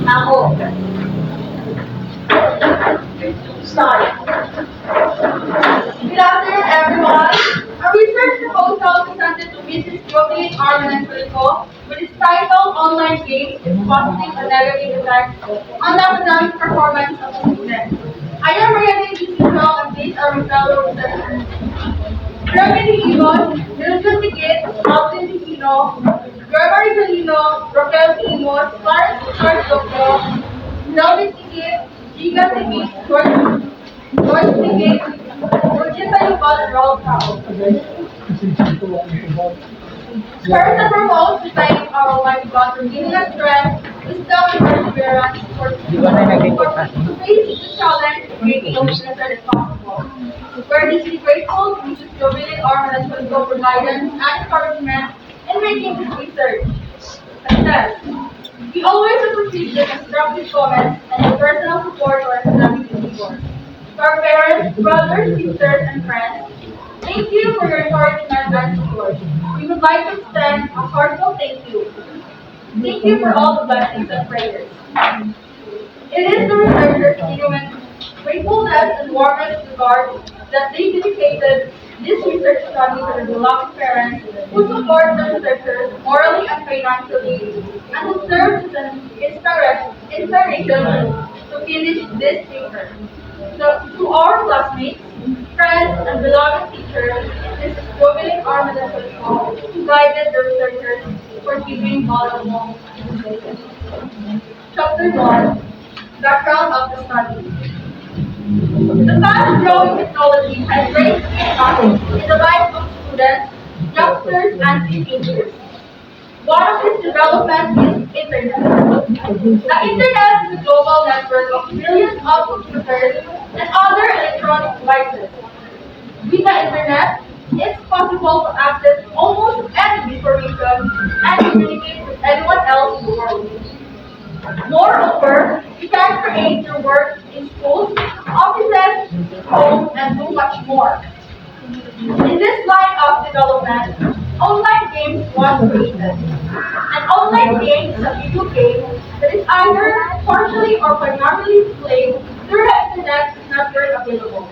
Ako. Start. Good afternoon, everyone. A research proposal presented to Mrs. Jocelyn Arman Filco with its title Online Games, its Positive and Negative Effects on the Academic Performance of Students. I am Maria Giselle and these are my fellow researchers. Gregory Higos, Milton Tigit, Alvin Ticino, Gregory Galino, Raquel Imos, Clarence Richard Doctor, Melvin Tigit, Giga Tigit, George Tigit, Rojita Yubal, and Raul Tao. First and foremost, we thank our Almighty God for giving us strength, wisdom, and perseverance to face the challenge of making a business that is possible. We're deeply grateful to Mrs. Jovelyn Arman for guidance and encouragement in making this research success. We always appreciate the constructive comments and the personal support to our academic endeavors. To our parents, brothers, sisters, and friends, thank you for your encouragement and support. We would like to extend a heartfelt thank you. Thank you for all the blessings and prayers. It is the researchers' genuine gratefulness and warmest regard that they dedicated this research study to their beloved parents who support the researchers morally and financially and who serve as an inspiration to finish this paper. So, to our classmates, friends, and beloved teachers, this is Jovelyn Arman who guided the researchers for giving valuable information. Chapter 1, Background of the Study. The fast-growing technology has great impact in the lives of students, youngsters, and teenagers. One of its developments is Internet. The Internet is a global network of millions of computers and other electronic devices. With the Internet, it's possible to access almost any information and communicate with anyone else in the world. Moreover, you can create your work in schools, offices, homes, and do much more. In this line of development, online games was created. An online game is a video game that is either partially or primarily played through the internet network available.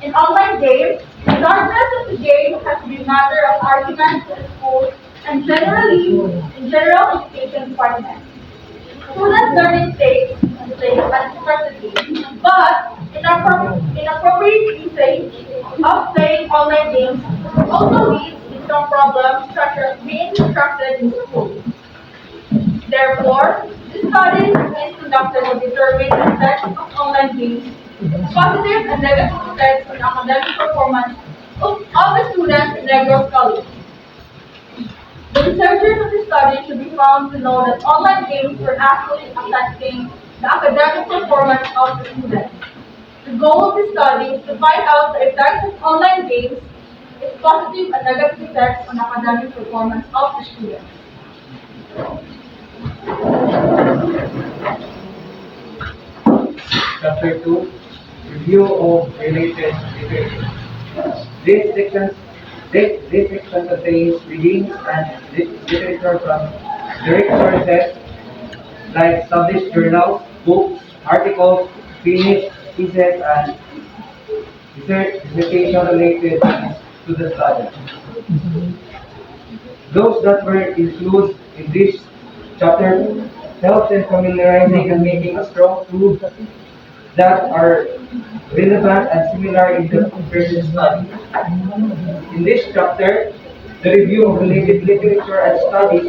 In online games, the darkness of the game has been matter of argument in schools and generally in general education departments. Students learning takes and plays unexpectedly, but inappropriate usage of playing online games also leads to some problems such as being distracted in school. Therefore, this study is conducted to determine the effects of online games, positive and negative effects on academic performance of the students in Negros College. The researchers of the study should be found to know that online games were actually affecting the academic performance of the students. The goal of the study is to find out the effects of online games, its positive and negative effects on academic performance of the students. Chapter 2, Review of Related Literature. This section, this section contains readings and literature from direct sources like established journals, books, articles, finished pieces, and dissertation related to the study. Those that were included in this chapter helps in familiarizing and making a strong proof that are relevant and similar in the present study. In this chapter, the review of related literature and studies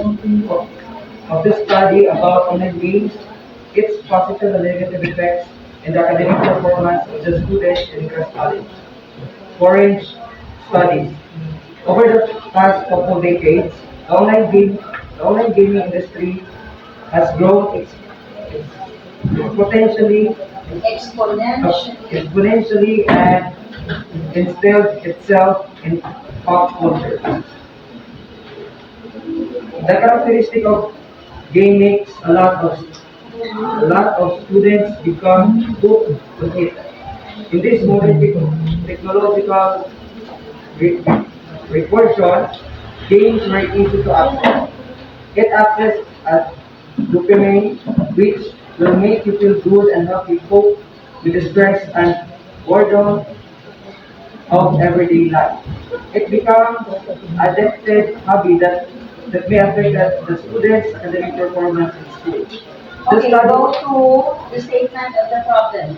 of the study about online games, its positive and negative effects, and the academic performance of the students in Cross College. Foreign studies. Over the past couple decades, the online gaming industry has grown exponentially exponentially and instilled itself in pop culture. The characteristic of game makes a lot of students become hooked on it. In this modern technological re- revolution, games were easy to access. Get access at dopamine, which will make you feel good and help you cope with the stress and boredom of everyday life. It becomes a addictive hobby that may affect the student's academic performance in school. Okay, go to the statement of the problem.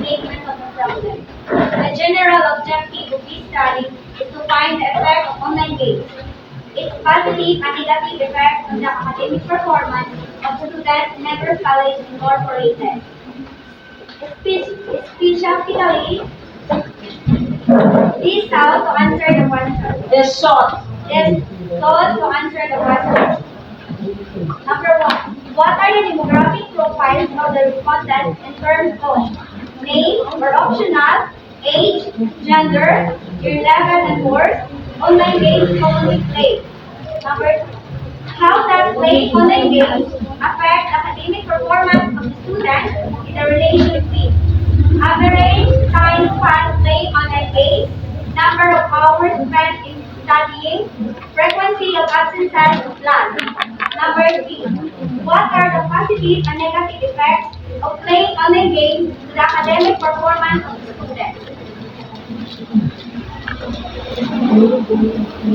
Statement of the problem. The general objective of this study is to find the effect of online games, its positive and negative effect on the academic performance of students in Negros College Incorporated. Specifically, this how to answer the question. This short. Yes, so to answer the question. Number one, what are the demographic profiles of the respondents in terms of name or optional, age, gender, year level and course, online games commonly played? Number two, how does playing online games affect academic performance of the student in the relation with average time spent playing online games, number of hours spent in studying, frequency of absences in class. Number three, what are the positive and negative effects of playing online games to the academic performance of the student?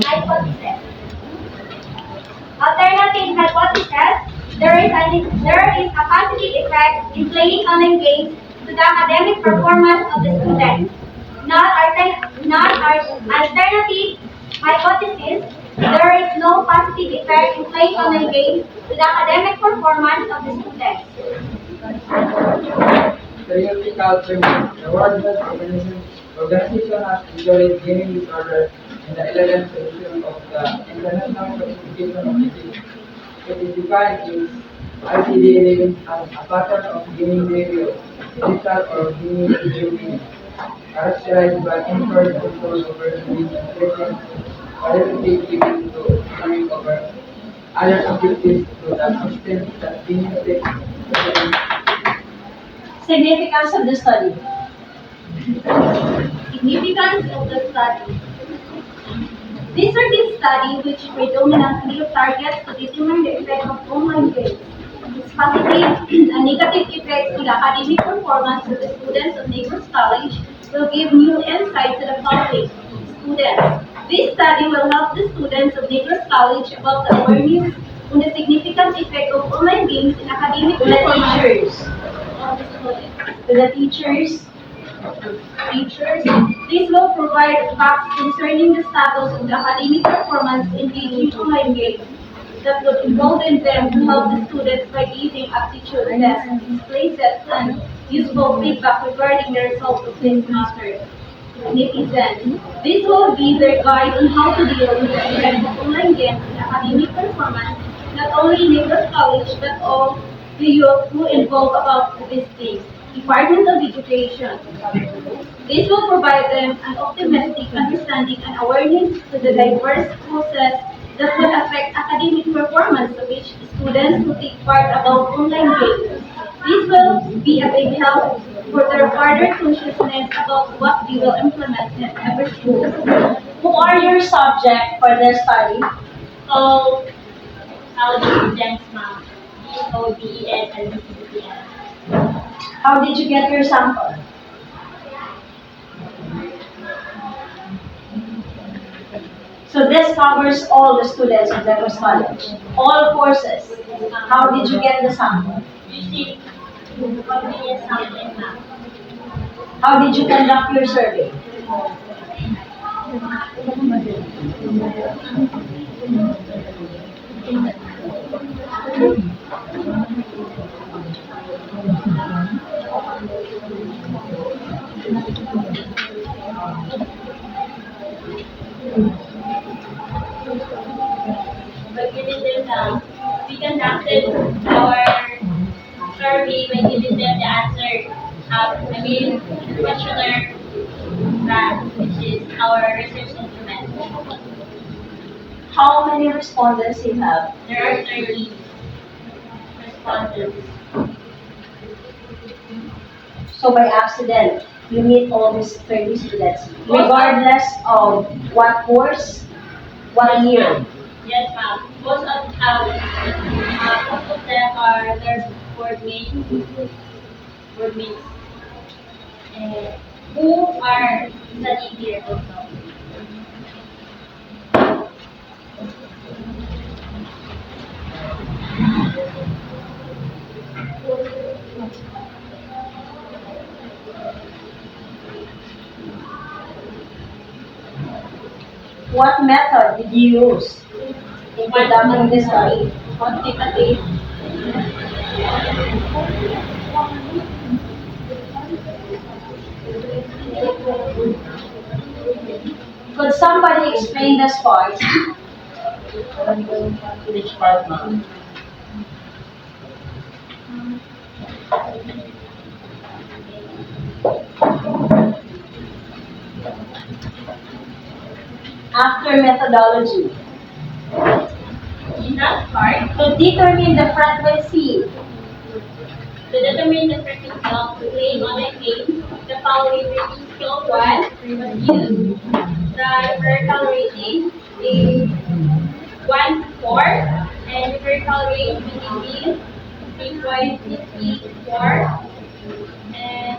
Hypothesis. Alternative hypothesis, there is a positive effect in playing online games to the academic performance of the student. Alternative hypothesis, there is no positive effect in playing online games to the academic performance of the student. Theoretical framework. The World Health Organization has enjoyed gaming disorder in the 11th edition of the International Classification of Disease. It is defined as ICD-11 as a pattern of gaming behavior, digital or gaming video gaming, characterized by impaired control over the present repetitive giving to coming over other activities to the extent that gaming takes precedence. Significance of the study. Significance of the study. This survey study, which predominantly targets to determine the effect of online games, its positive and negative effects to the academic performance of the students of Negros College, will give new insight to the public, students. This study will help the students of Negros College about the awareness on the significant effect of online games in academic To the performance teachers. of the students. To the teachers. Teachers, this will provide facts concerning the status of the academic performance engaging online games that would involve in them to help the students by giving aptitude tests, display sets, and useful feedback regarding the results of this matter. Netizens, this will be their guide on how to deal with the effects of online games in academic performance, not only in Negros College, but all the youth who involved about these things. Department of Education. This will provide them an optimistic understanding and awareness to the diverse causes that would affect academic performance of each students who take part about online games. This will be a big help for their further consciousness about what they will implement in every school. Who are your subject for their study? So, James Ma'am, BODES and BCBS. How did you get your sample? So this covers all the students of Negros College, all courses. How did you get the sample? Using convenience sampling ma'am. How did you conduct your survey? By giving them we conducted our survey by giving them the answer, questionnaire that which is our research instrument. How many respondents you have? There are 30 respondents. So by accident, you meet all these 30 students, regardless of what course, what year. Yes, ma'am. Most of board mates who are studying here also. What method did you use in conducting this study? Quantitative. Could somebody explain this part? Which part, ma'am? After methodology. In that part, To determine the frequency. to determine the frequency of playing online games, the following rating scale 1 was used. The numerical rating is 1 to 4, and numerical range between 3.54 and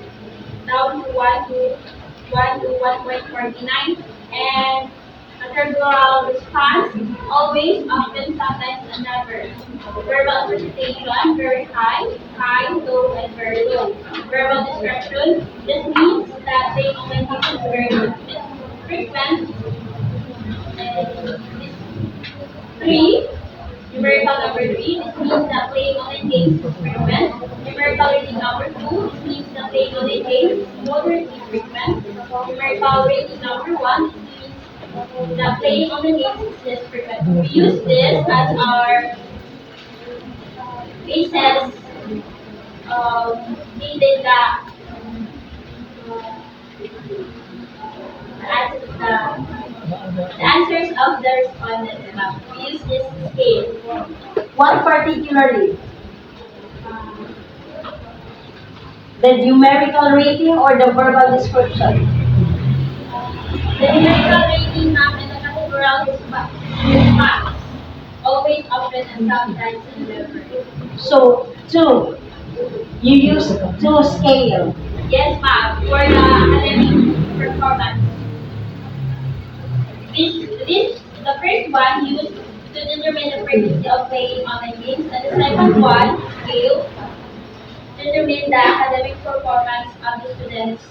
down to 1 to 1.49, and a turbulent response, always, often, sometimes, and never. Verbal presentation, very high, low, and very low. Verbal description, this means that they only is very frequent. And this 3, numerical number 3, this means that playing online games is frequent. Numerical rating number 2, this means that playing online games is moderately frequent. Numerical rating number 1, this means that playing online games is less frequent. We use this as our basis in the answers of the respondents. We use this scale. What particularly? The numerical rating or the verbal description? The numerical rating and the categorical response. Always, often, and sometimes, and never. So, 2. You use 2 scale. Yes, ma'am. For the academic performance. The first one used to determine the frequency of playing online games, and the second one scale to determine the academic performance of the students.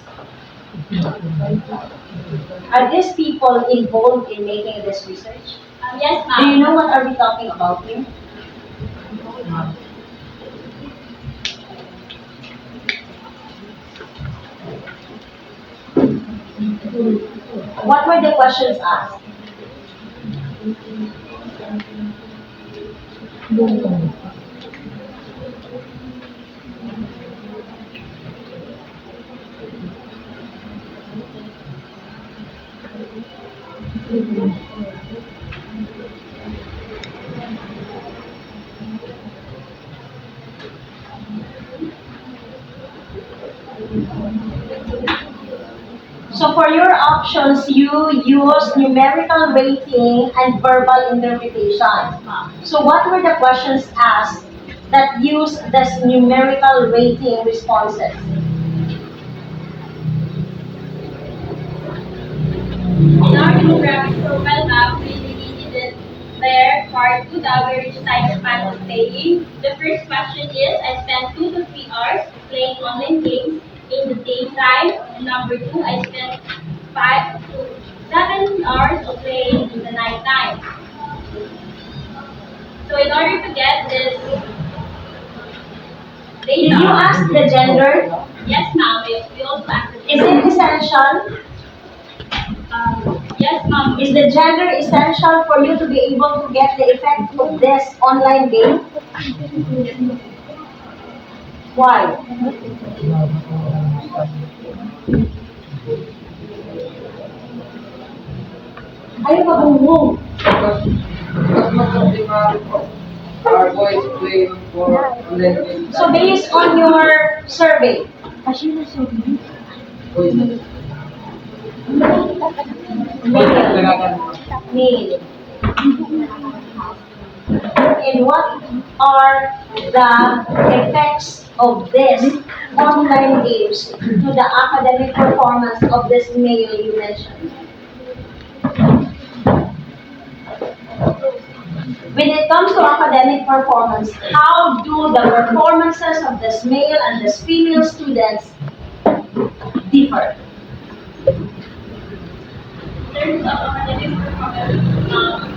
Are these people involved in making this research? Yes, Do you ma'am. know what are we talking about here? What were the questions asked? So for your options, you use numerical rating and verbal interpretation. So what were the questions asked that use this numerical rating responses? In our demographic profile map, we deleted their part 2, the average time span of playing. The first question is, I spent 2 to 3 hours playing online games in the daytime. And number 2, I spent 5 to 7 hours of playing in the nighttime. So in order to get this Did data, you ask the gender? yes ma'am, we also asked the Is it essential? yes ma'am, Is the gender essential for you to be able to get the effect of this online game? Why? Ayaw ka bumong. Because most of the are boys playing for online games. So based on your survey, Boys. male. Male. and what are the effects of this online games to the academic performance of this male you mentioned? When it comes to academic performance, how do the performances of this male and this female students differ? In terms of academic performance,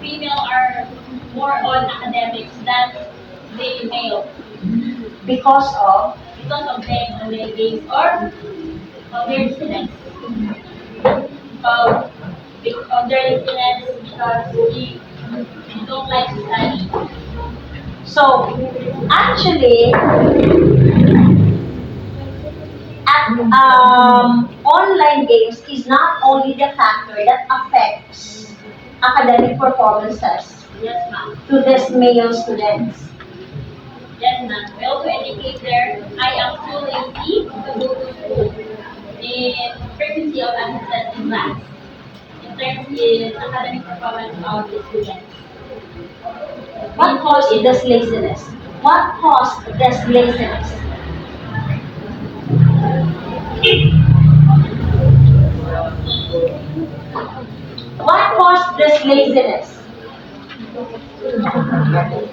female are more on academics than the male Because of because of their online games or their students. Uh, because of their students because we don't like to study. so actually online games is not only the factor that affects academic performances Yes, ma'am. to these male students. Yes, ma'am. We also educate there. I am too lazy to go to school. The frequency of attendance in class. In terms of academic performance of the students. What caused this laziness? What caused this laziness? What caused this laziness?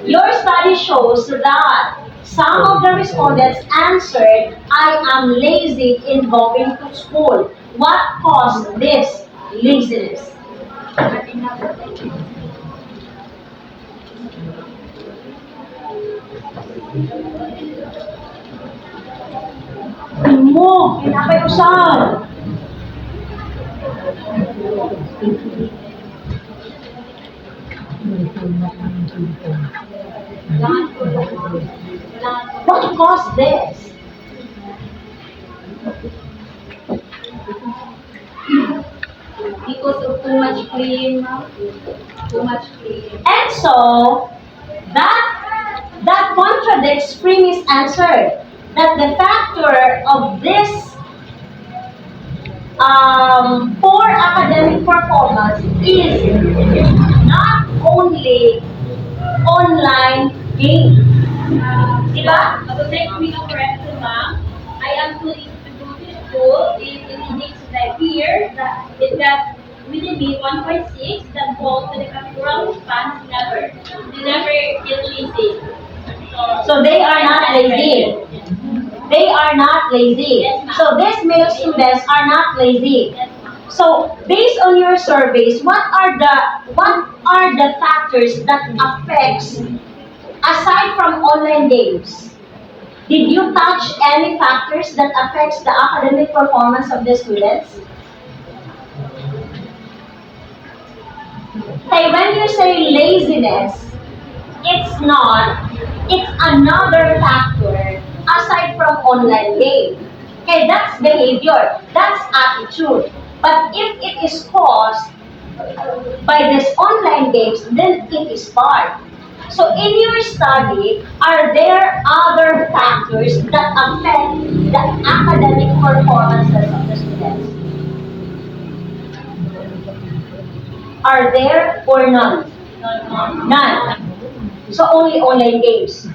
Your study shows that some of the respondents answered, I am lazy in going to school. What caused this laziness? Mo, pinapayusan. What caused this? Because of too much clean, too much clean. And so, that contradicts Freeman's answer that the factor of this poor academic performance is not only online games. Diba? To take me to correct you, ma'am, I am too lazy to go to school. It indicates that here that within me 1.6 that goes to the categorical response never. They never get lazy. So they are not lazy. They are not lazy. Yes, ma'am. So these male students are not lazy. Yes, ma'am. So based on your surveys, what are the factors that affects aside from online games? Did you touch any factors that affects the academic performance of the students? Hey, when you say laziness, it's another factor aside from online game. Okay, that's behavior, that's attitude. But if it is caused by these online games, then it is part. So in your study, are there other factors that affect the academic performances of the students? Are there or none? None. So only online games.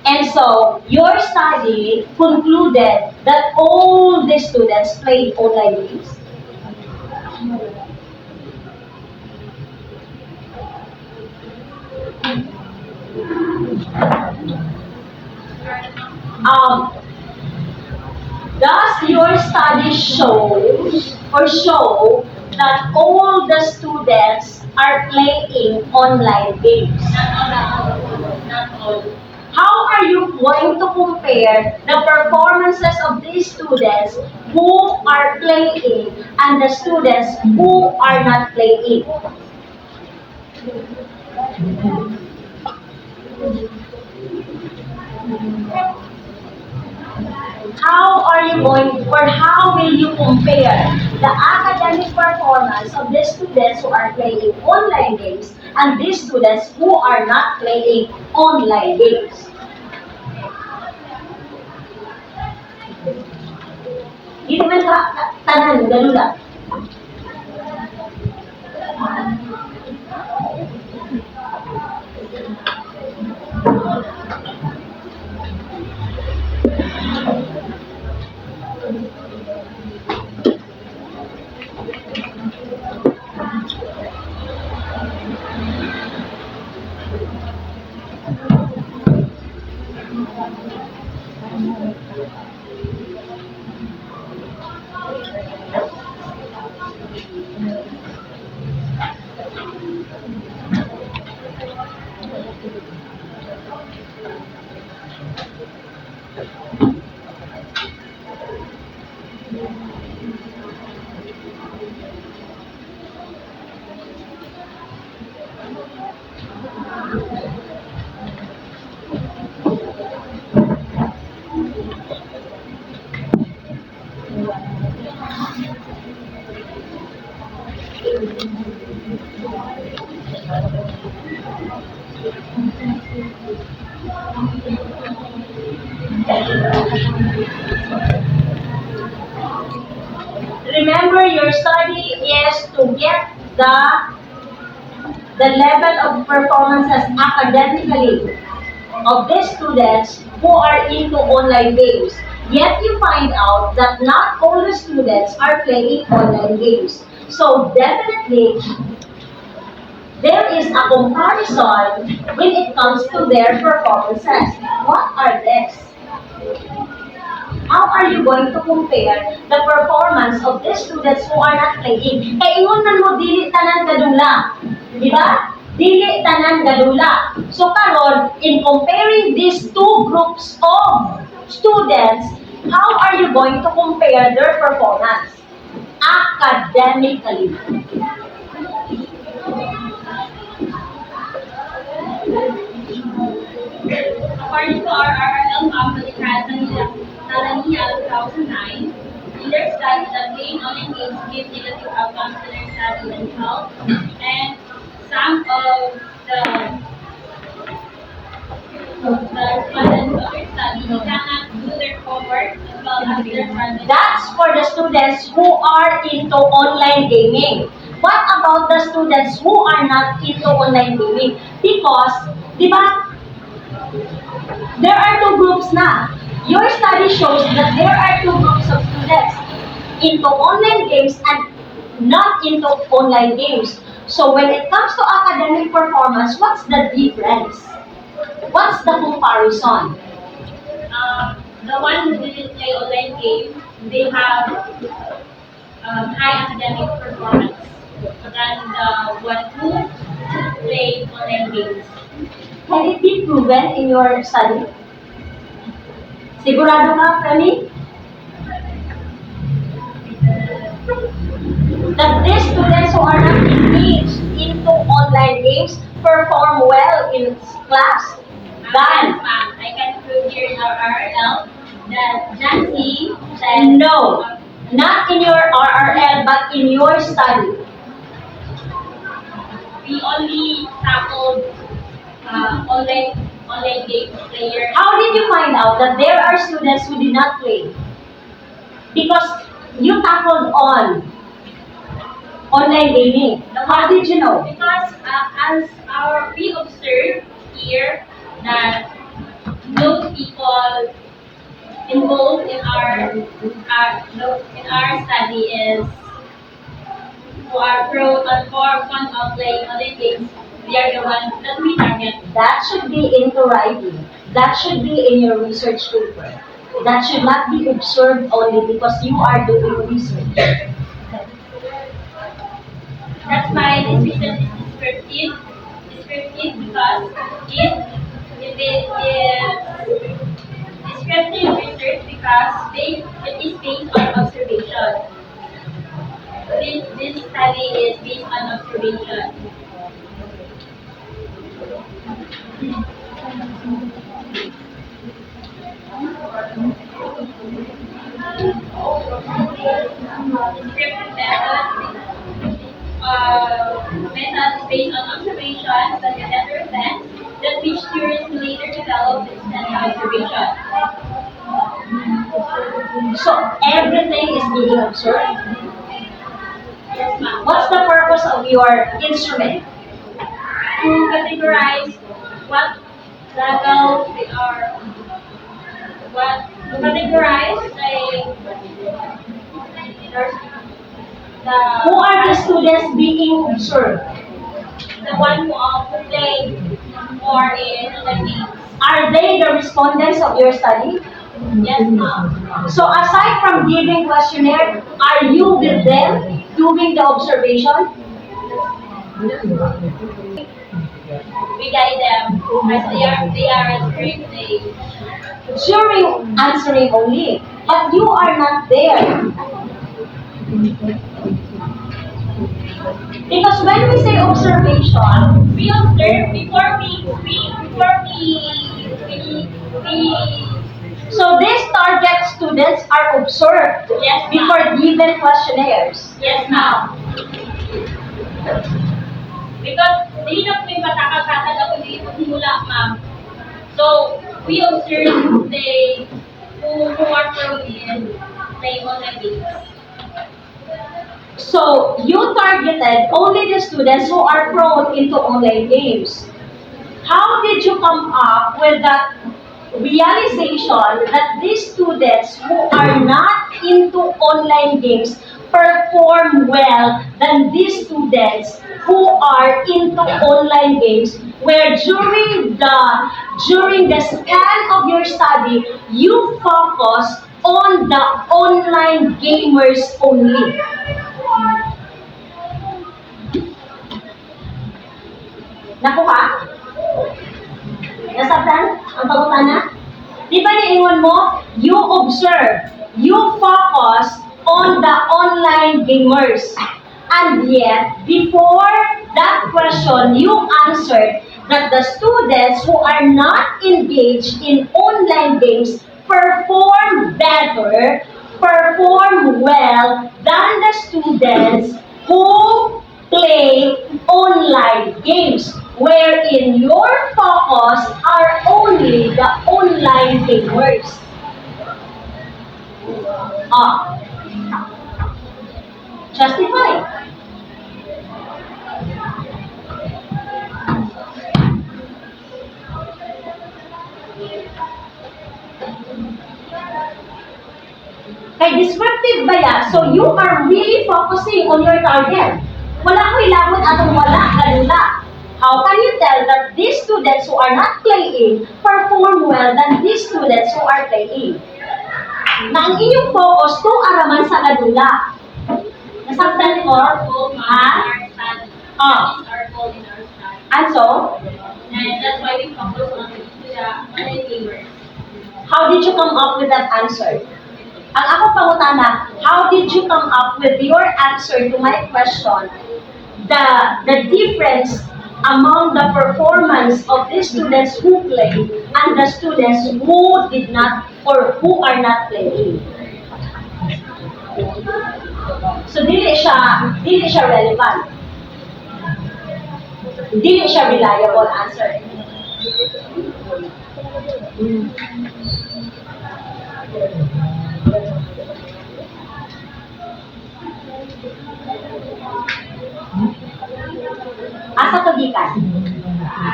And so your study concluded that all the students played online games. Does your study show that all the students are playing online games? Not all. How are you going to compare the performances of these students who are playing and the students who are not playing? How are you going or how will you compare the academic performance of the students who are playing online games and these students who are not playing online games? Di naman tanan, ganun lang. Remember, your study is to get the level of performances academically of these students who are into online games. Yet you find out that not all the students are playing online games. So definitely, there is a comparison when it comes to their performances. What are these? How are you going to compare the performance of these students who are not playing? Kaya ingon man mo, dili tanan kadula. Di ba? Dili tanan kadula. So karon, in comparing these two groups of students, how are you going to compare their performance? Academically. According to our RRL family trial Tanzania 2009, in their study that playing online games give negative outcomes to their study and health, and some of the respondents of their study cannot do their homework as well as their projects. That's for the students who are into online gaming. What about the students who are not into online gaming? Because, di ba, there are two groups na. Your study shows that there are two groups of students into online games and not into online games. So when it comes to academic performance, what's the difference? What's the comparison? The one who didn't play online game, they have high academic performance than the one who played online games. Can it be proven in your study? Sigurado ka, Femi? That these students who are not engaged into online games perform well in class. Yes, Done. ma'am. I can prove here in our RL that Jancy said No, not in your RRL, but in your study. we only tackled online game players. How did you find out that there are students who did not play? Because you tackled on online gaming. How did you know? Because as we observe here that those people involved in our study is who are pro and for fun of playing online games. They are the ones that we target. That should be into writing. That should be in your research paper. That should not be observed only because you are doing research. That's why this vision is descriptive. Descriptive because if it is descriptive research because it is based on observation. This study is based on observation. Descriptive methods based on observation that can better events that which theories later developed in study observation. So everything is being observed. Yes, ma'am. What's the purpose of your instrument? To categorize what level they are, to categorize Who are the students being observed? the one who play more in the games. Are they the respondents of your study? Yes, ma'am. So aside from giving questionnaire, are you with them doing the observation? We guide them as they are answering During answering only, but you are not there. Because when we say observation, we observe before we so these target students are observed Yes, ma'am. before given questionnaires. yes, ma'am. Because dili na po yung matakal-takal ako dito So we observe who are prone in playing online games. So you targeted only the students who are prone into online games. How did you come up with that realization that these students who are not into online games perform well than these students who are into online games, where during the scan of your study you focus on the online gamers only? Nakuha? Nasabtan ang pangutana? Di ba niingon mo? You observe, you focus on the online gamers. And yet, before that question, you answered that the students who are not engaged in online games perform better, perform well than the students who play online games, wherein your focus are only the online gamers. Ah, justify. Kay disruptive ba yan? So you are really focusing on your target. Wala ko ilabot atong wala, ganula. How can you tell that these students who are not playing perform well than these students who are playing? Na ang inyong focus to araman sa ganula. Nasabtan ko? Our goal in Ha? our study. Ah. This is our goal in our study. And so, And that's why we focus on the online gamers. how did you come up with that answer? Ang ako pangutana, how did you come up with your answer to my question? The difference among the performance of the students who play and the students who did not or who are not playing. So dili siya relevant. Dili siya reliable answer. Asa to gikan?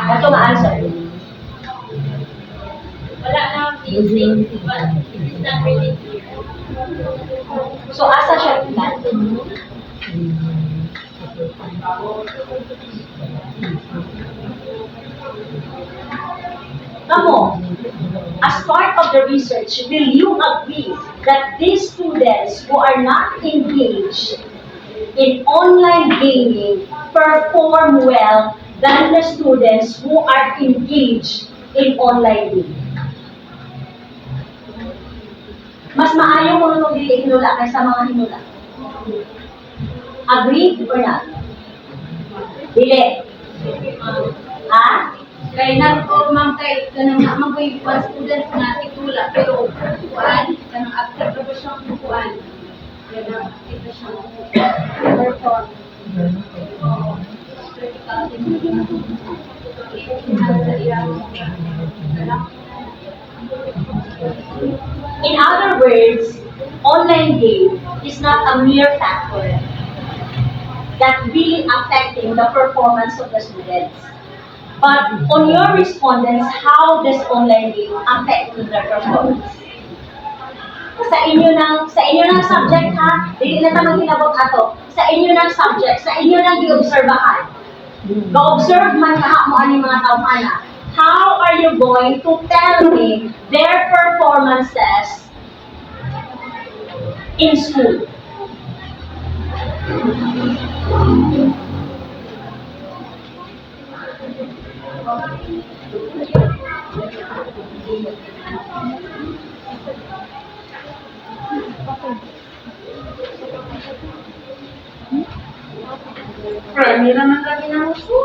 Kato ma-answer. Wala na music, but it is not really clear. So asa siya gikan? Kamo, as part of the research, will you agree that these students who are not engaged in online gaming perform well than the students who are engaged in online gaming? Mas maayo mo nung dili hinula kaysa mga hinula. Agree or not? Dili. Ha? Kaya nag-ma'am kay kanang magoy pa student nga itula pero kuan kanang active pa siyang kuan. Kaya active siya. Perform. In other words, online game is not a mere factor that really affecting the performance of the students. But on your respondents, how does online game affect their performance? Sa inyo ng subject ha, dili na ta maghinabot ato. Sa inyo ng subject, sa inyo ng giobserbahan. Ga-observe man kaha mo ani mga tawhana. How are you going to tell me their performances in school? Premi naman lagi na muso.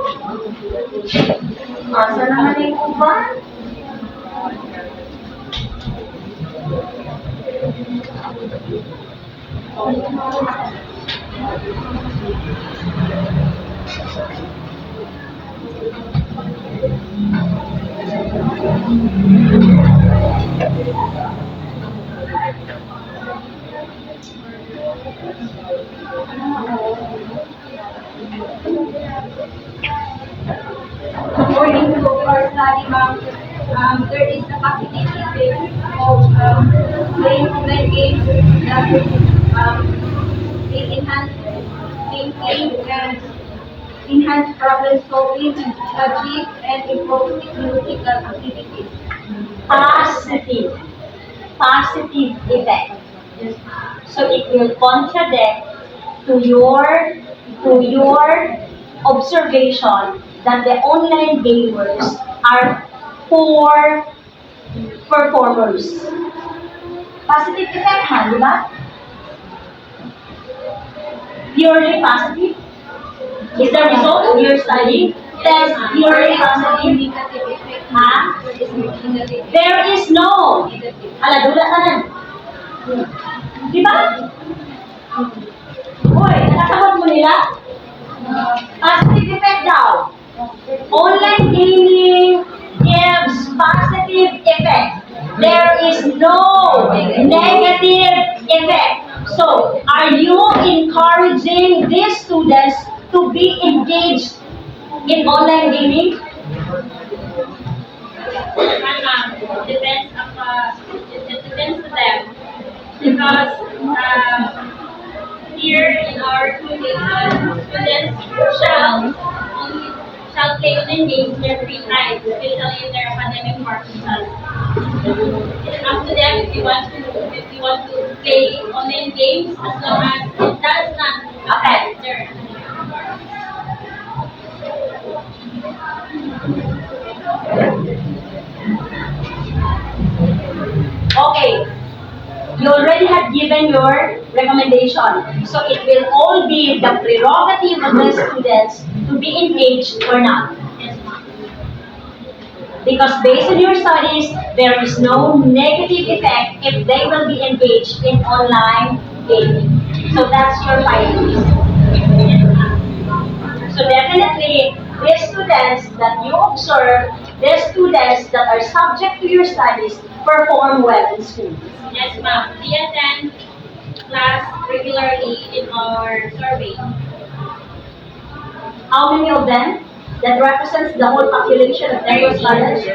Asa naman yung uban? According to our study, ma'am, there is a possibility of playing online games that will enhance thinking and enhance problem solving, achieve and improve technological activities. Positive. Positive effect. So it will contradict to your observation that the online gamers are poor performers. Positive effect, ha, di ba? Purely positive is the result of your study. Test purely positive. Negative effect, Ha? there is no negative There is no. negative. Ala, dula tanan. Di ba? Uy, nakasabot mo nila? Positive effect daw. Online gaming gives positive effect. There is no negative effect. So, are you encouraging these students to be engaged in online gaming? Depends it depends to them because here in our foundation, students only shall play online games in their free time, especially in their academic purposes. It's up to them if you want to play online games as long as it does not affect their Okay. You already have given your recommendation. So it will all be the prerogative of the students to be engaged or not. Because based on your studies, there is no negative effect if they will be engaged in online gaming. So that's your findings. So definitely, the students that you observe, the students that are subject to your studies, perform well in school. Yes, ma'am. We attend class regularly in our survey. How many of them? That represents the whole population of your students?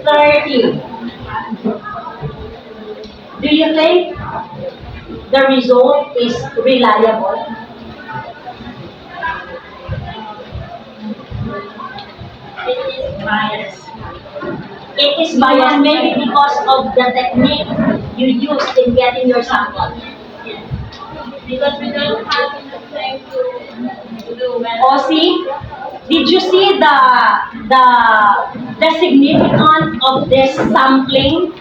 30. Do you think the result is reliable? It is biased. It is biased maybe because of the technique you used in getting your sample. Yes. Because we don't have enough time to do well. O see, did you see the significance of this sampling?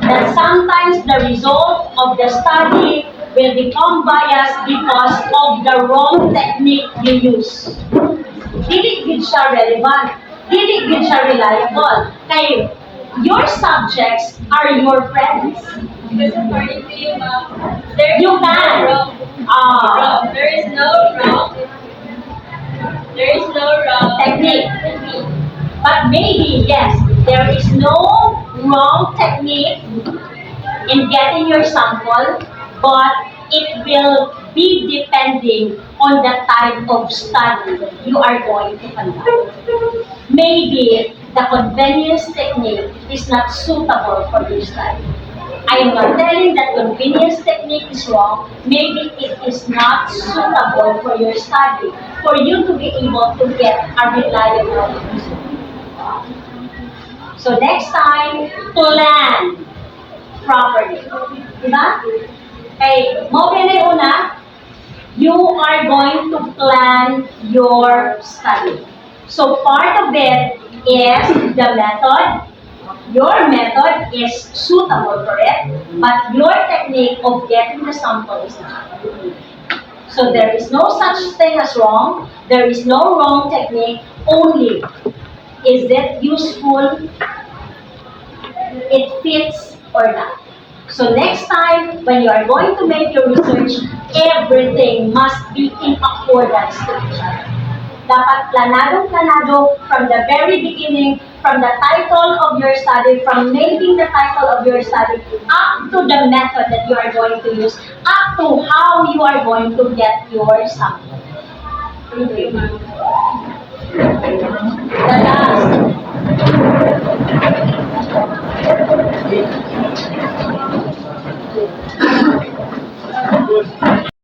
That sometimes the result of the study will become biased because of the wrong technique you use. Dili gid siya relevant. Dili gid siya reliable. Kay your subjects are your friends. Because according to you, ma'am, there is You no can. wrong. Ah, There is no wrong. There is no wrong Technique. technique. but maybe, yes, there is no wrong technique in getting your sample, but it will be depending on the type of study you are going to conduct. Maybe the convenience technique is not suitable for your study. I am not telling that convenience technique is wrong. Maybe it is not suitable for your study, for you to be able to get a reliable result. So next time, plan properly. Diba? Okay, mo una, you are going to plan your study. So part of it is the method. Your method is suitable for it, but your technique of getting the sample is not. So there is no such thing as wrong. There is no wrong technique. Only is it useful, it fits or not. So next time, when you are going to make your research, everything must be in accordance to each other. Dapat planado from the very beginning, from the title of your study, from naming the title of your study, up to the method that you are going to use, up to how you are going to get your subject. Thank you, ma'am.